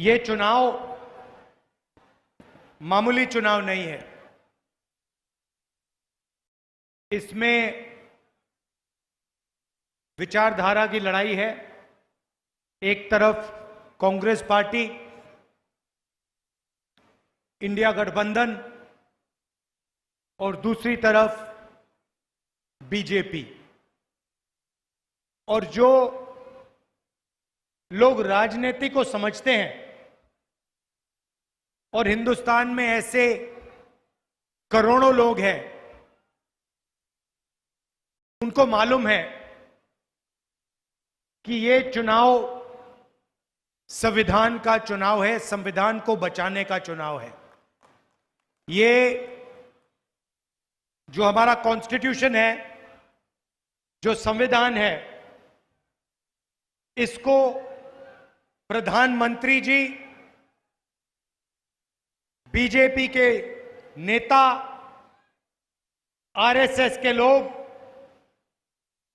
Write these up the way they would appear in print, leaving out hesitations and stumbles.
ये चुनाव मामूली चुनाव नहीं है। इसमें विचारधारा की लड़ाई है। एक तरफ कांग्रेस पार्टी, इंडिया गठबंधन और दूसरी तरफ बीजेपी। और जो लोग राजनीति को समझते हैं, और हिंदुस्तान में ऐसे करोड़ों लोग हैं, उनको मालूम है कि ये चुनाव संविधान का चुनाव है, संविधान को बचाने का चुनाव है। ये जो हमारा कॉन्स्टिट्यूशन है, जो संविधान है, इसको प्रधानमंत्री जी, बीजेपी के नेता, आरएसएस के लोग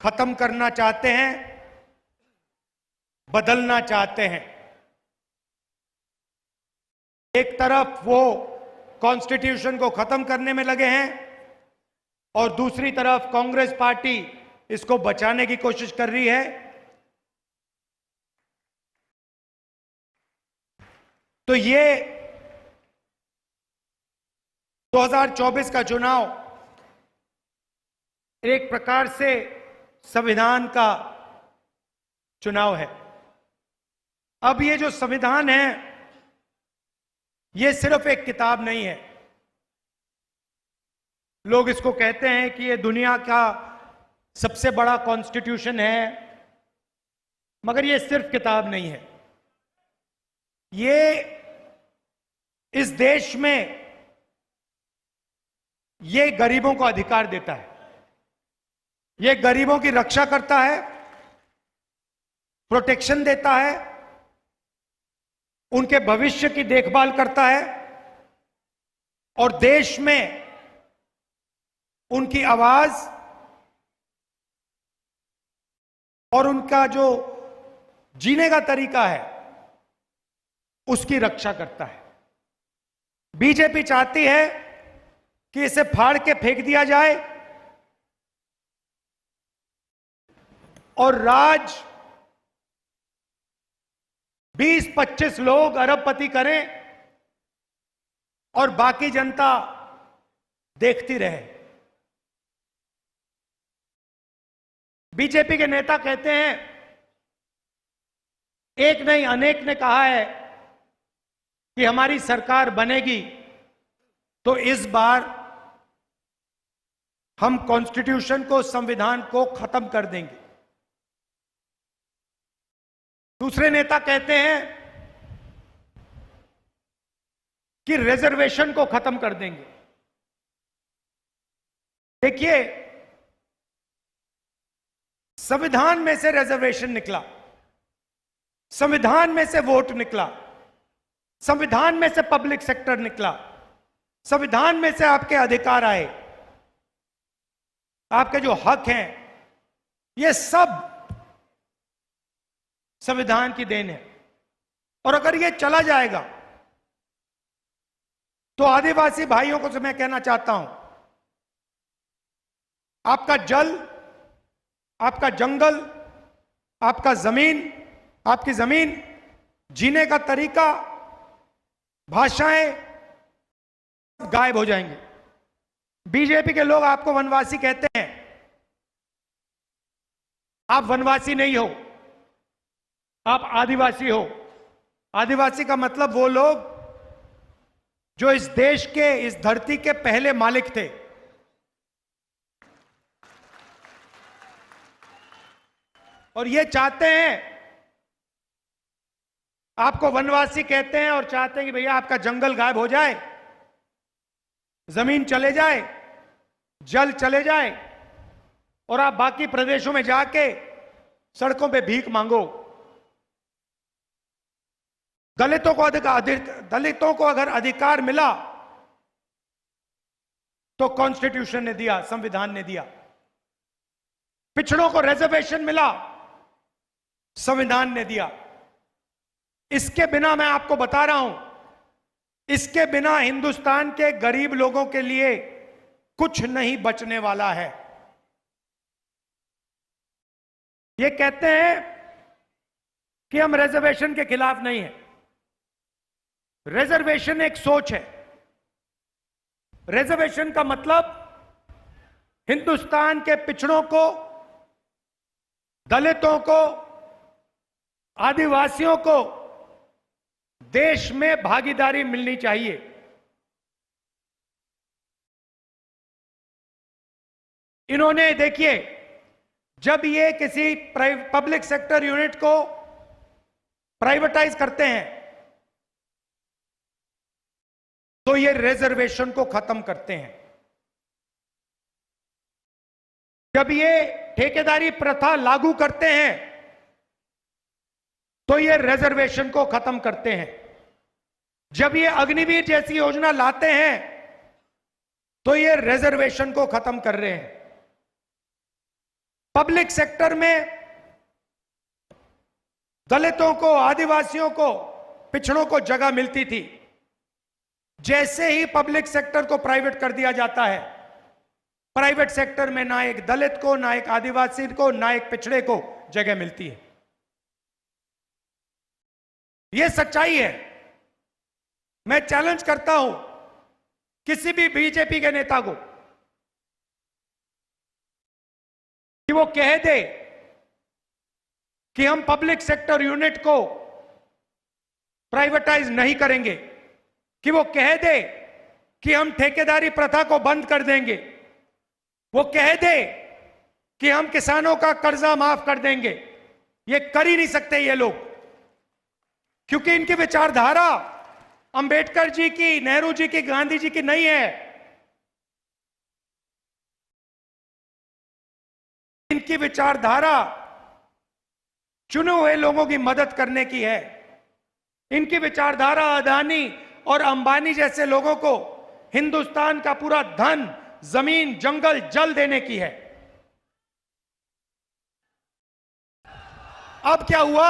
खत्म करना चाहते हैं, बदलना चाहते हैं। एक तरफ वो कॉन्स्टिट्यूशन को खत्म करने में लगे हैं और दूसरी तरफ कांग्रेस पार्टी इसको बचाने की कोशिश कर रही है। तो ये 2024 का चुनाव एक प्रकार से संविधान का चुनाव है। अब ये जो संविधान है, ये सिर्फ एक किताब नहीं है। लोग इसको कहते हैं कि ये दुनिया का सबसे बड़ा कॉन्स्टिट्यूशन है, मगर ये सिर्फ किताब नहीं है। ये इस देश में ये गरीबों को अधिकार देता है, ये गरीबों की रक्षा करता है, प्रोटेक्शन देता है, उनके भविष्य की देखभाल करता है और देश में उनकी आवाज और उनका जो जीने का तरीका है, उसकी रक्षा करता है। बीजेपी चाहती है कि इसे फाड़ के फेंक दिया जाए और राज 20-25 लोग अरबपति करें और बाकी जनता देखती रहे। बीजेपी के नेता कहते हैं, एक नहीं अनेक ने कहा है कि हमारी सरकार बनेगी तो इस बार हम कॉन्स्टिट्यूशन को, संविधान को खत्म कर देंगे। दूसरे नेता कहते हैं कि रिजर्वेशन को खत्म कर देंगे। देखिए, संविधान में से रिजर्वेशन निकला, संविधान में से वोट निकला, संविधान में से पब्लिक सेक्टर निकला, संविधान में से आपके अधिकार आए, आपके जो हक हैं, ये सब संविधान की देन है। और अगर ये चला जाएगा तो आदिवासी भाइयों को मैं कहना चाहता हूं, आपका जल, आपका जंगल, आपका जमीन, आपकी जमीन, जीने का तरीका, भाषाएं गायब हो जाएंगे। बीजेपी के लोग आपको वनवासी कहते हैं। आप वनवासी नहीं हो, आप आदिवासी हो। आदिवासी का मतलब वो लोग जो इस देश के, इस धरती के पहले मालिक थे। और ये चाहते हैं, आपको वनवासी कहते हैं और चाहते हैं कि भैया आपका जंगल गायब हो जाए, जमीन चले जाए, जल चले जाए और आप बाकी प्रदेशों में जाके सड़कों पे भीख मांगो। दलितों को अगर अधिकार मिला तो कॉन्स्टिट्यूशन ने दिया, संविधान ने दिया। पिछड़ों को रिजर्वेशन मिला, संविधान ने दिया। इसके बिना मैं आपको बता रहा हूं, इसके बिना हिंदुस्तान के गरीब लोगों के लिए कुछ नहीं बचने वाला है। ये कहते हैं कि हम रिजर्वेशन के खिलाफ नहीं हैं। रिजर्वेशन एक सोच है। रिजर्वेशन का मतलब हिंदुस्तान के पिछड़ों को, दलितों को, आदिवासियों को देश में भागीदारी मिलनी चाहिए। इन्होंने देखिए, जब ये किसी पब्लिक सेक्टर यूनिट को प्राइवेटाइज करते हैं तो ये रिजर्वेशन को खत्म करते हैं। जब ये ठेकेदारी प्रथा लागू करते हैं तो ये रिजर्वेशन को खत्म करते हैं। जब ये अग्निवीर जैसी योजना लाते हैं तो ये रिजर्वेशन को खत्म कर रहे हैं। पब्लिक सेक्टर में दलितों को, आदिवासियों को, पिछड़ों को जगह मिलती थी। जैसे ही पब्लिक सेक्टर को प्राइवेट कर दिया जाता है, प्राइवेट सेक्टर में ना एक दलित को, ना एक आदिवासी को, ना एक पिछड़े को जगह मिलती है। यह सच्चाई है। मैं चैलेंज करता हूं किसी भी बीजेपी के नेता को कि वो कह दे कि हम पब्लिक सेक्टर यूनिट को प्राइवेटाइज नहीं करेंगे, कि वो कह दे कि हम ठेकेदारी प्रथा को बंद कर देंगे, वो कह दे कि हम किसानों का कर्जा माफ कर देंगे। ये कर ही नहीं सकते ये लोग, क्योंकि इनकी विचारधारा अंबेडकर जी की, नेहरू जी की, गांधी जी की नहीं है। इनकी विचारधारा चुने हुए लोगों की मदद करने की है। इनकी विचारधारा अदानी और अंबानी जैसे लोगों को हिंदुस्तान का पूरा धन, जमीन, जंगल, जल देने की है। अब क्या हुआ?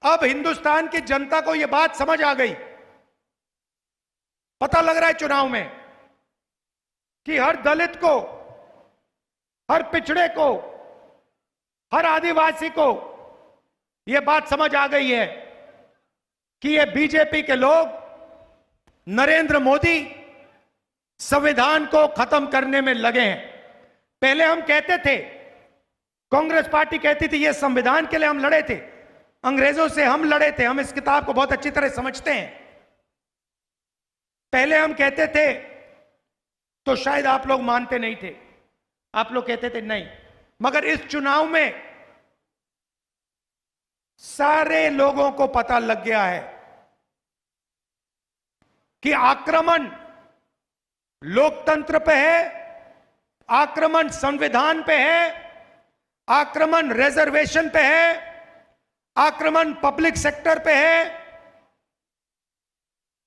अब हिंदुस्तान की जनता को यह बात समझ आ गई। पता लग रहा है चुनाव में कि हर दलित को, हर पिछड़े को, हर आदिवासी को यह बात समझ आ गई है कि ये बीजेपी के लोग, नरेंद्र मोदी संविधान को खत्म करने में लगे हैं। पहले हम कहते थे, कांग्रेस पार्टी कहती थी ये संविधान के लिए हम लड़े थे, अंग्रेजों से हम लड़े थे, हम इस किताब को बहुत अच्छी तरह समझते हैं। पहले हम कहते थे तो शायद आप लोग मानते नहीं थे, आप लोग कहते थे नहीं। मगर इस चुनाव में सारे लोगों को पता लग गया है कि आक्रमण लोकतंत्र पे है, आक्रमण संविधान पे है, आक्रमण रिजर्वेशन पे है, आक्रमण पब्लिक सेक्टर पे है।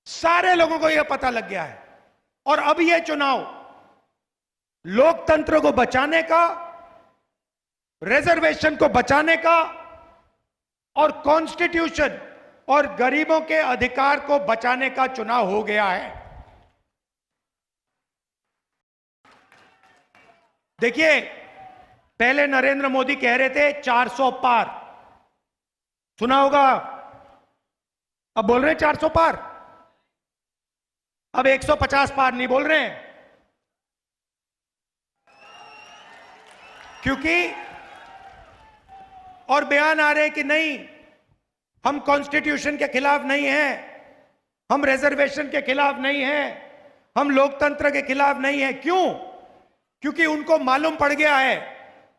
सारे लोगों को यह पता लग गया है। और अब यह चुनाव लोकतंत्र को बचाने का, रिजर्वेशन को बचाने का और कॉन्स्टिट्यूशन और गरीबों के अधिकार को बचाने का चुनाव हो गया है। देखिए, पहले नरेंद्र मोदी कह रहे थे 400 पार, सुना होगा। अब बोल रहे हैं 400 पार, अब 150 पार नहीं बोल रहे हैं, क्योंकि और बयान आ रहे हैं कि नहीं, हम कॉन्स्टिट्यूशन के खिलाफ नहीं हैं, हम रिजर्वेशन के खिलाफ नहीं हैं, हम लोकतंत्र के खिलाफ नहीं हैं। क्यों? क्योंकि उनको मालूम पड़ गया है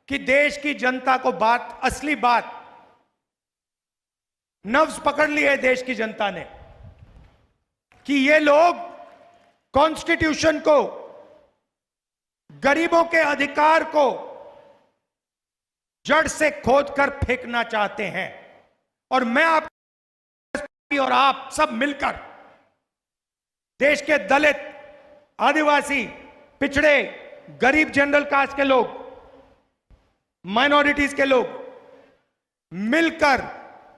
कि देश की जनता को बात, असली बात, नब्ज पकड़ ली है देश की जनता ने कि ये लोग कॉन्स्टिट्यूशन को, गरीबों के अधिकार को जड़ से खोदकर फेंकना चाहते हैं। और मैं आप और आप सब मिलकर देश के दलित, आदिवासी, पिछड़े, गरीब, जनरल कास्ट के लोग, माइनॉरिटीज के लोग मिलकर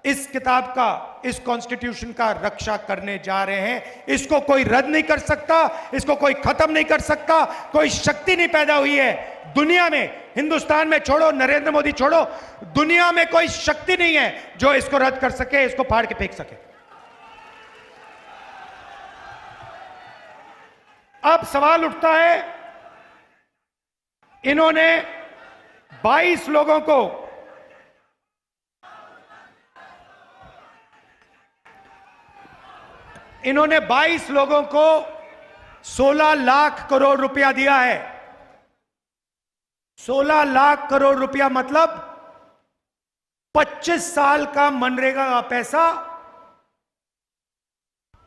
इस किताब का, इस कॉन्स्टिट्यूशन का रक्षा करने जा रहे हैं। इसको कोई रद्द नहीं कर सकता, इसको कोई खत्म नहीं कर सकता, कोई शक्ति नहीं पैदा हुई है दुनिया में, हिंदुस्तान में छोड़ो, नरेंद्र मोदी छोड़ो, दुनिया में कोई शक्ति नहीं है जो इसको रद्द कर सके, इसको फाड़ के फेंक सके। अब सवाल उठता है, इन्होंने 22 लोगों को इन्होंने 22 लोगों को 16 लाख करोड़ रुपया दिया है। 16 लाख करोड़ रुपया मतलब 25 साल का मनरेगा का पैसा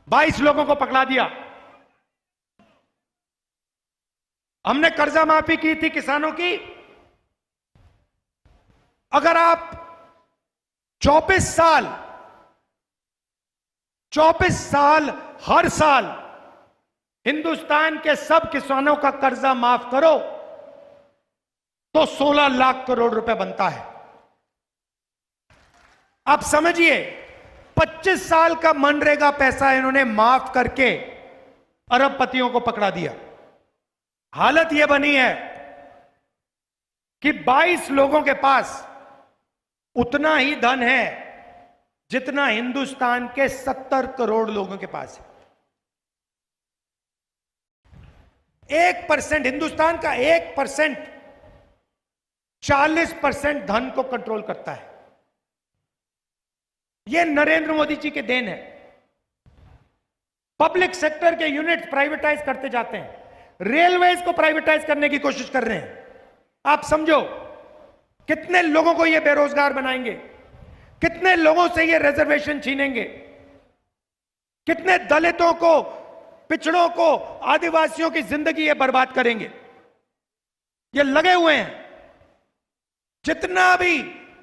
22 लोगों को पकड़ा दिया। हमने कर्जा माफी की थी किसानों की। अगर आप 24 साल हर साल हिंदुस्तान के सब किसानों का कर्जा माफ करो तो 16 लाख करोड़ रुपए बनता है। आप समझिए, 25 साल का मनरेगा पैसा इन्होंने माफ करके अरबपतियों को पकड़ा दिया। हालत यह बनी है कि 22 लोगों के पास उतना ही धन है जितना हिंदुस्तान के 70 करोड़ लोगों के पास है। 1%, हिंदुस्तान का 1% 40% धन को कंट्रोल करता है। यह नरेंद्र मोदी जी के देन है। पब्लिक सेक्टर के यूनिट प्राइवेटाइज करते जाते हैं, रेलवेज को प्राइवेटाइज करने की कोशिश कर रहे हैं। आप समझो कितने लोगों को यह बेरोजगार बनाएंगे, कितने लोगों से ये रिजर्वेशन छीनेंगे, कितने दलितों को, पिछड़ों को, आदिवासियों की जिंदगी ये बर्बाद करेंगे। ये लगे हुए हैं। जितना भी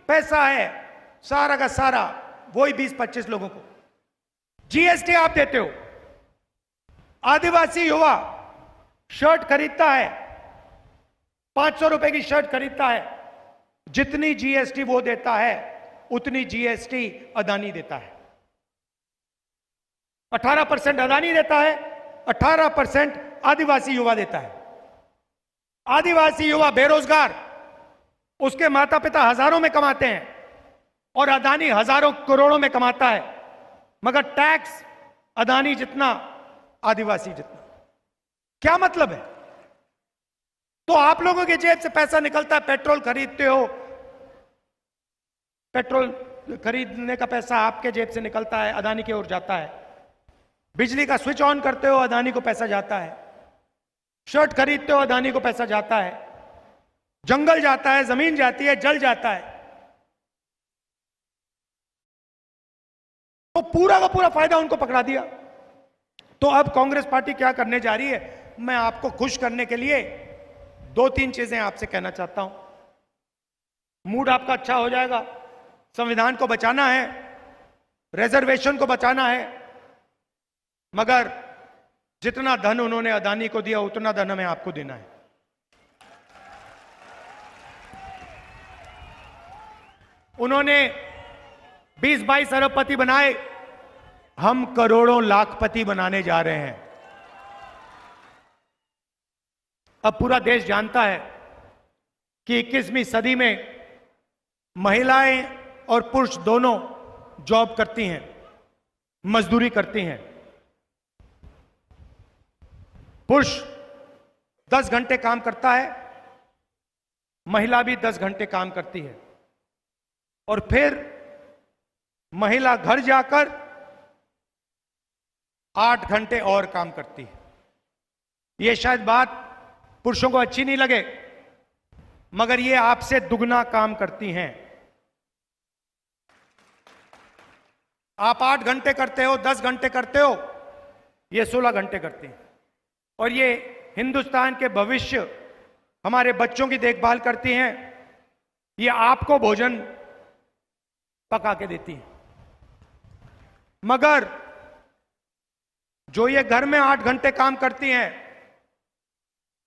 पैसा है सारा का सारा वही 20-25 लोगों को। जीएसटी आप देते हो। आदिवासी युवा शर्ट खरीदता है, 500 रुपए की शर्ट खरीदता है, जितनी जीएसटी वो देता है उतनी जीएसटी अदानी देता है। 18% अदानी देता है, 18% आदिवासी युवा देता है। आदिवासी युवा बेरोजगार, उसके माता पिता हजारों में कमाते हैं और अदानी हजारों करोड़ों में कमाता है, मगर टैक्स अदानी जितना, आदिवासी जितना। क्या मतलब है? तो आप लोगों के जेब से पैसा निकलता है, पेट्रोल खरीदते हो, पेट्रोल खरीदने का पैसा आपके जेब से निकलता है, अदानी की ओर जाता है। बिजली का स्विच ऑन करते हो, अदानी को पैसा जाता है। शर्ट खरीदते हो, अदानी को पैसा जाता है। जंगल जाता है, जमीन जाती है, जल जाता है। तो पूरा का पूरा फायदा उनको पकड़ा दिया। तो अब कांग्रेस पार्टी क्या करने जा रही है? मैं आपको खुश करने के लिए 2-3 चीजें आपसे कहना चाहता हूं। मूड आपका अच्छा हो जाएगा। संविधान को बचाना है, रिजर्वेशन को बचाना है, मगर जितना धन उन्होंने अदानी को दिया उतना धन हमें आपको देना है। उन्होंने 20-22 अरबपति बनाए, हम करोड़ों लाखपति बनाने जा रहे हैं। अब पूरा देश जानता है कि 21वीं सदी में महिलाएं और पुरुष दोनों जॉब करती हैं, मजदूरी करती हैं। पुरुष 10 घंटे काम करता है, महिला भी 10 घंटे काम करती है, और फिर महिला घर जाकर 8 घंटे और काम करती है। यह शायद बात पुरुषों को अच्छी नहीं लगे, मगर ये आपसे दुगना काम करती हैं। आप 8 घंटे करते हो, 10 घंटे करते हो, ये 16 घंटे करती हैं। और ये हिंदुस्तान के भविष्य, हमारे बच्चों की देखभाल करती हैं। ये आपको भोजन पका के देती हैं। मगर जो ये घर में 8 घंटे काम करती हैं,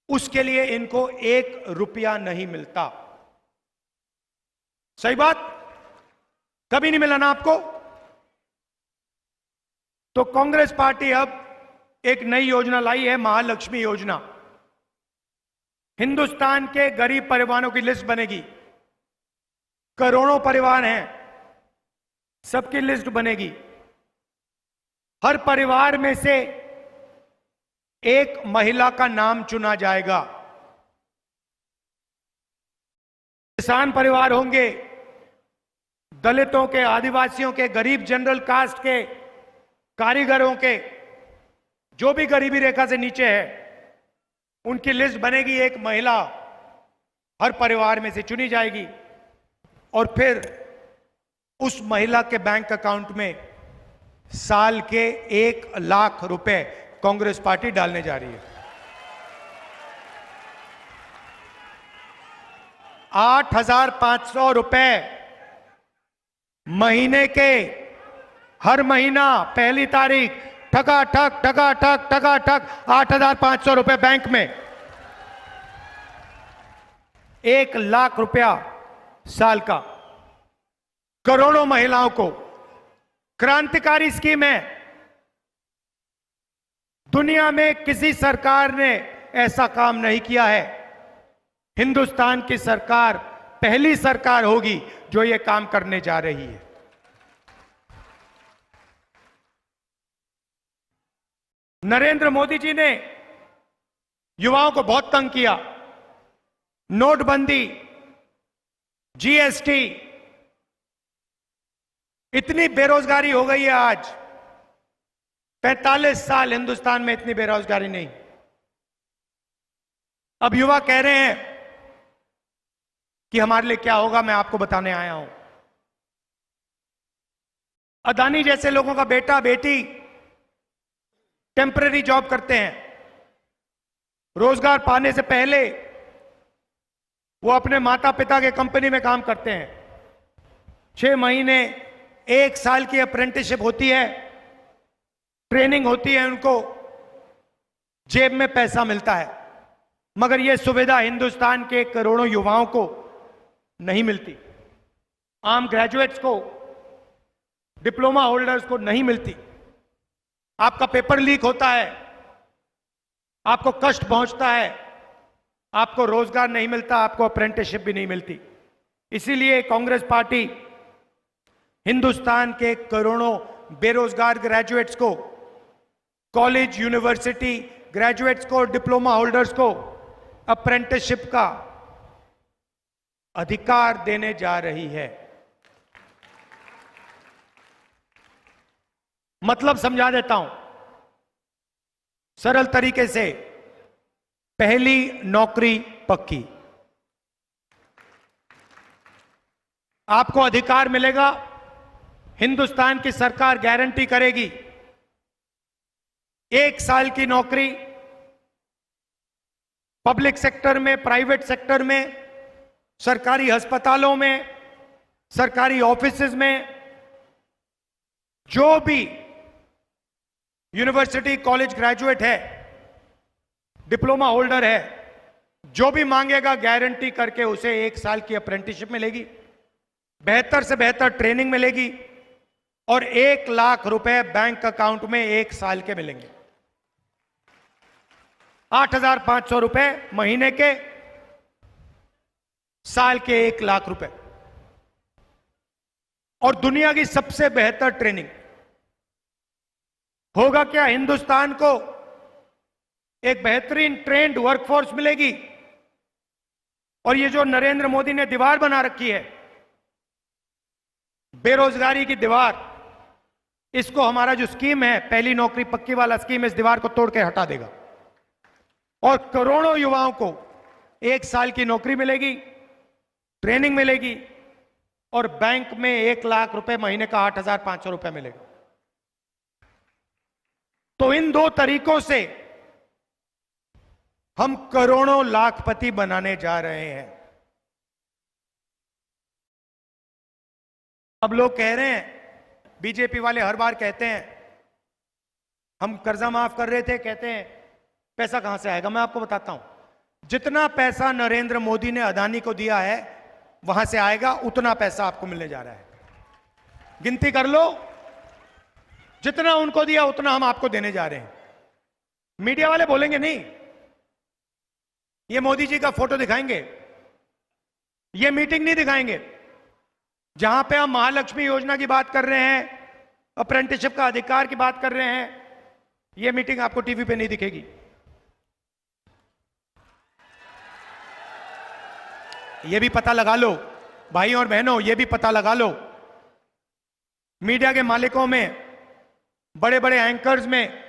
उसके लिए इनको 1 रुपया नहीं मिलता। सही बात? कभी नहीं मिला ना आपको? तो कांग्रेस पार्टी अब एक नई योजना लाई है, महालक्ष्मी योजना। हिंदुस्तान के गरीब परिवारों की लिस्ट बनेगी, करोड़ों परिवार हैं, सबकी लिस्ट बनेगी। हर परिवार में से एक महिला का नाम चुना जाएगा। किसान परिवार होंगे, दलितों के, आदिवासियों के, गरीब जनरल कास्ट के, कारीगरों के, जो भी गरीबी रेखा से नीचे है, उनकी लिस्ट बनेगी। एक महिला हर परिवार में से चुनी जाएगी और फिर उस महिला के बैंक अकाउंट में साल के 1 लाख रुपए कांग्रेस पार्टी डालने जा रही है। 8,500 रुपए महीने के, हर महीना पहली तारीख ठका ठक 8,500 रुपए बैंक में। 1 लाख रुपया साल का, करोड़ों महिलाओं को। क्रांतिकारी स्कीम है, दुनिया में किसी सरकार ने ऐसा काम नहीं किया है। हिंदुस्तान की सरकार पहली सरकार होगी जो यह काम करने जा रही है। नरेंद्र मोदी जी ने युवाओं को बहुत तंग किया। नोटबंदी, जीएसटी, इतनी बेरोजगारी हो गई है आज। 45 साल हिंदुस्तान में इतनी बेरोजगारी नहीं। अब युवा कह रहे हैं कि हमारे लिए क्या होगा, मैं आपको बताने आया हूं। अदानी जैसे लोगों का बेटा बेटी टेम्परेरी जॉब करते हैं, रोजगार पाने से पहले वो अपने माता पिता के कंपनी में काम करते हैं। 6 महीने 1 साल की अप्रेंटिसशिप होती है, ट्रेनिंग होती है, उनको जेब में पैसा मिलता है। मगर यह सुविधा हिंदुस्तान के करोड़ों युवाओं को नहीं मिलती, आम ग्रेजुएट्स को, डिप्लोमा होल्डर्स को नहीं मिलती। आपका पेपर लीक होता है, आपको कष्ट पहुंचता है, आपको रोजगार नहीं मिलता, आपको अप्रेंटिसशिप भी नहीं मिलती। इसीलिए कांग्रेस पार्टी हिंदुस्तान के करोड़ों बेरोजगार ग्रेजुएट्स को, कॉलेज यूनिवर्सिटी ग्रेजुएट्स को, डिप्लोमा होल्डर्स को अप्रेंटिसशिप का अधिकार देने जा रही है। मतलब समझा देता हूं सरल तरीके से। पहली नौकरी पक्की, आपको अधिकार मिलेगा, हिंदुस्तान की सरकार गारंटी करेगी। 1 साल की नौकरी पब्लिक सेक्टर में, प्राइवेट सेक्टर में, सरकारी अस्पतालों में, सरकारी ऑफिसेज में। जो भी यूनिवर्सिटी कॉलेज ग्रेजुएट है, डिप्लोमा होल्डर है, जो भी मांगेगा गारंटी करके उसे 1 साल की अप्रेंटिसशिप मिलेगी, बेहतर से बेहतर ट्रेनिंग मिलेगी और 1 लाख रुपए बैंक अकाउंट में 1 साल के मिलेंगे। 8,500 रुपए महीने के, साल के 1 लाख रुपए और दुनिया की सबसे बेहतर ट्रेनिंग। होगा क्या, हिंदुस्तान को एक बेहतरीन ट्रेंड वर्कफोर्स मिलेगी। और ये जो नरेंद्र मोदी ने दीवार बना रखी है, बेरोजगारी की दीवार, इसको हमारा जो स्कीम है, पहली नौकरी पक्की वाला स्कीम, इस दीवार को तोड़ के हटा देगा और करोड़ों युवाओं को 1 साल की नौकरी मिलेगी, ट्रेनिंग मिलेगी और बैंक में 1 लाख रुपए महीने का 8,500 रुपए मिलेगा। तो इन 2 तरीकों से हम करोड़ों लाखपति बनाने जा रहे हैं। अब लोग कह रहे हैं, बीजेपी वाले हर बार कहते हैं हम कर्जा माफ कर रहे थे, कहते हैं पैसा कहां से आएगा। मैं आपको बताता हूं, जितना पैसा नरेंद्र मोदी ने अदानी को दिया है वहां से आएगा, उतना पैसा आपको मिलने जा रहा है। गिनती कर लो, जितना उनको दिया उतना हम आपको देने जा रहे हैं। मीडिया वाले बोलेंगे नहीं, ये मोदी जी का फोटो दिखाएंगे, ये मीटिंग नहीं दिखाएंगे जहां पे हम महालक्ष्मी योजना की बात कर रहे हैं, अप्रेंटिसशिप का अधिकार की बात कर रहे हैं। ये मीटिंग आपको टीवी पे नहीं दिखेगी। ये भी पता लगा लो भाई और बहनों, ये भी पता लगा लो, मीडिया के मालिकों में, बड़े बड़े एंकर्स में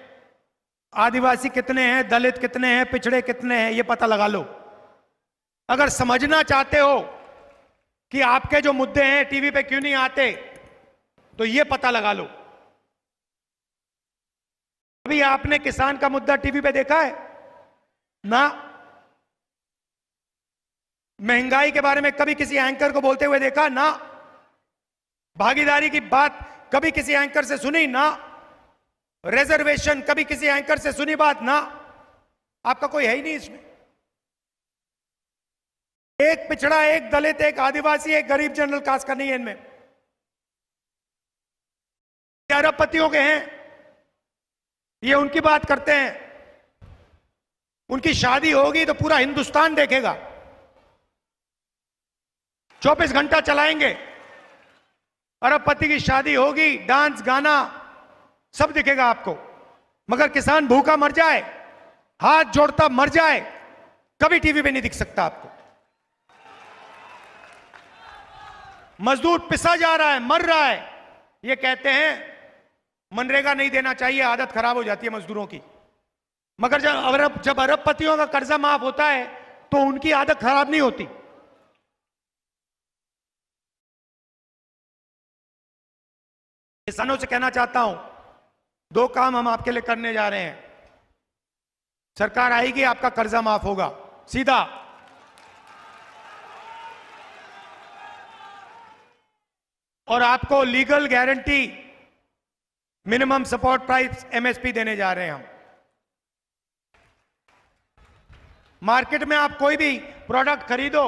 आदिवासी कितने हैं, दलित कितने हैं, पिछड़े कितने हैं, ये पता लगा लो। अगर समझना चाहते हो कि आपके जो मुद्दे हैं टीवी पे क्यों नहीं आते, तो ये पता लगा लो। अभी आपने किसान का मुद्दा टीवी पे देखा है ना? महंगाई के बारे में कभी किसी एंकर को बोलते हुए देखा ना? भागीदारी की बात कभी किसी एंकर से सुनी ना? रिजर्वेशन कभी किसी एंकर से सुनी बात ना? आपका कोई है ही नहीं इसमें। एक पिछड़ा, एक दलित, एक आदिवासी, एक गरीब जनरल कास्ट का नहीं है इनमें। अरबपतियों के हैं, ये उनकी बात करते हैं। उनकी शादी होगी तो पूरा हिंदुस्तान देखेगा, 24 घंटा चलाएंगे। अरबपति की शादी होगी, डांस गाना सब दिखेगा आपको। मगर किसान भूखा मर जाए, हाथ जोड़ता मर जाए, कभी टीवी पे नहीं दिख सकता आपको। मजदूर पिसा जा रहा है, मर रहा है, ये कहते हैं मनरेगा नहीं देना चाहिए, आदत खराब हो जाती है मजदूरों की। मगर जब अरबपतियों का कर्जा माफ होता है तो उनकी आदत खराब नहीं होती। किसानों से कहना चाहता हूं, 2 काम हम आपके लिए करने जा रहे हैं। सरकार आएगी, आपका कर्जा माफ होगा सीधा। और आपको legal guarantee minimum support price MSP देने जा रहे हैं हम। मार्केट में आप कोई भी प्रोडक्ट खरीदो,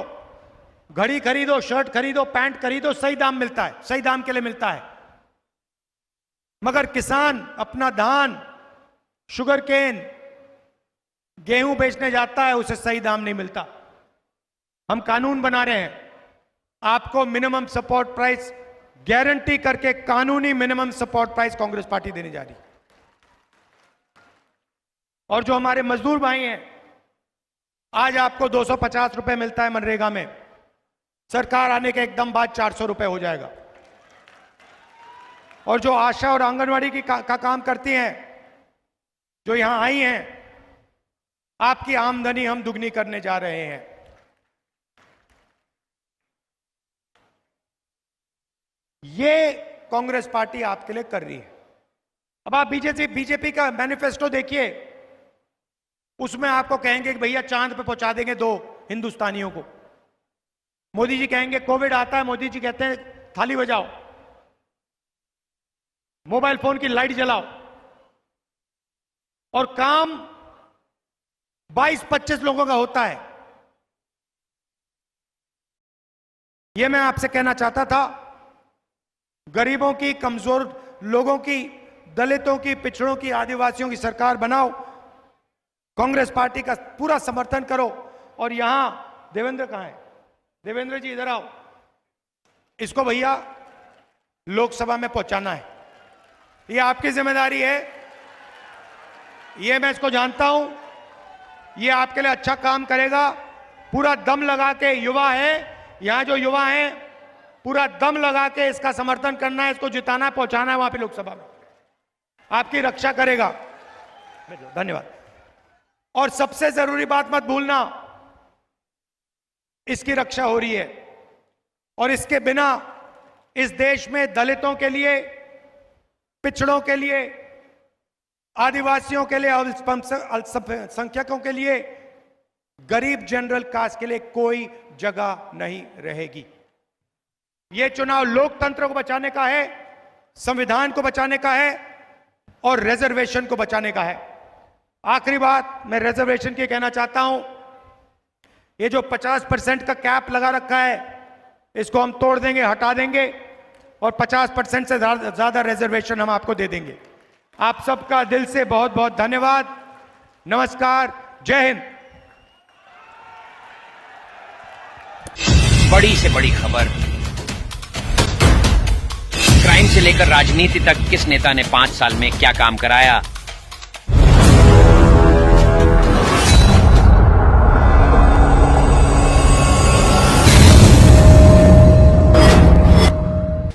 घड़ी खरीदो, शर्ट खरीदो, पैंट खरीदो, सही दाम मिलता है, सही दाम के लिए मिलता है। मगर किसान अपना धान, शुगर केन, गेहूं बेचने जाता है, उसे सही दाम नहीं मिलता। हम कानून बना रहे हैं, आपको मिनिमम सपोर्ट प्राइस गारंटी करके कानूनी minimum support price Congress party देने जा रही। और जो हमारे मजदूर भाई हैं, आज आपको 250 रुपए मिलता है मनरेगा में, सरकार आने के एकदम बाद 400 रुपए हो जाएगा। और जो आशा और आंगनवाड़ी का काम करती हैं, जो यहां आई हैं, आपकी आमदनी हम दुगनी करने जा रहे हैं। ये कांग्रेस पार्टी आपके लिए कर रही है। अब आप बीजेपी का मैनिफेस्टो देखिए, उसमें आपको कहेंगे कि भैया चांद पे पहुंचा देंगे 2 हिंदुस्तानियों को। मोदी जी कहेंगे कोविड आता है, मोदी जी कहते हैं थाली बजाओ, मोबाइल फोन की लाइट जलाओ। और काम 22-25 लोगों का होता है। यह मैं आपसे कहना चाहता था, गरीबों की, कमजोर लोगों की, दलितों की, पिछड़ों की, आदिवासियों की सरकार बनाओ। कांग्रेस पार्टी का पूरा समर्थन करो। और यहां देवेंद्र कहां है? देवेंद्र जी इधर आओ, इसको भैया लोकसभा में पहुंचाना है, ये आपकी जिम्मेदारी है। ये मैं इसको जानता हूं, ये आपके लिए अच्छा काम करेगा। पूरा दम लगा के, युवा है यहां, जो युवा हैं, पूरा दम लगा के इसका समर्थन करना है, इसको जिताना है, पहुंचाना है वहां पे लोकसभा में। आपकी रक्षा करेगा। धन्यवाद। और सबसे जरूरी बात मत भूलना, इसकी रक्षा हो रही है और इसके बिना इस देश में दलितों के लिए, पिछड़ों के लिए, आदिवासियों के लिए, अल्पसंख्यकों के लिए, गरीब जनरल कास्ट के लिए कोई जगह नहीं रहेगी। यह चुनाव लोकतंत्र को बचाने का है, संविधान को बचाने का है और रिजर्वेशन को बचाने का है। आखिरी बात मैं रिजर्वेशन की कहना चाहता हूं, ये जो 50% का कैप लगा रखा है, इसको हम तोड़ देंगे, हटा देंगे। और 50% से ज्यादा रिजर्वेशन हम आपको दे देंगे। आप सबका दिल से बहुत बहुत धन्यवाद। नमस्कार, जय हिंद। बड़ी से बड़ी खबर, क्राइम से लेकर राजनीति तक किस नेता ने 5 साल में क्या काम कराया।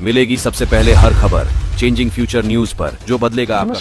मिलेगी सबसे पहले हर खबर चेंजिंग फ्यूचर न्यूज पर, जो बदलेगा आपका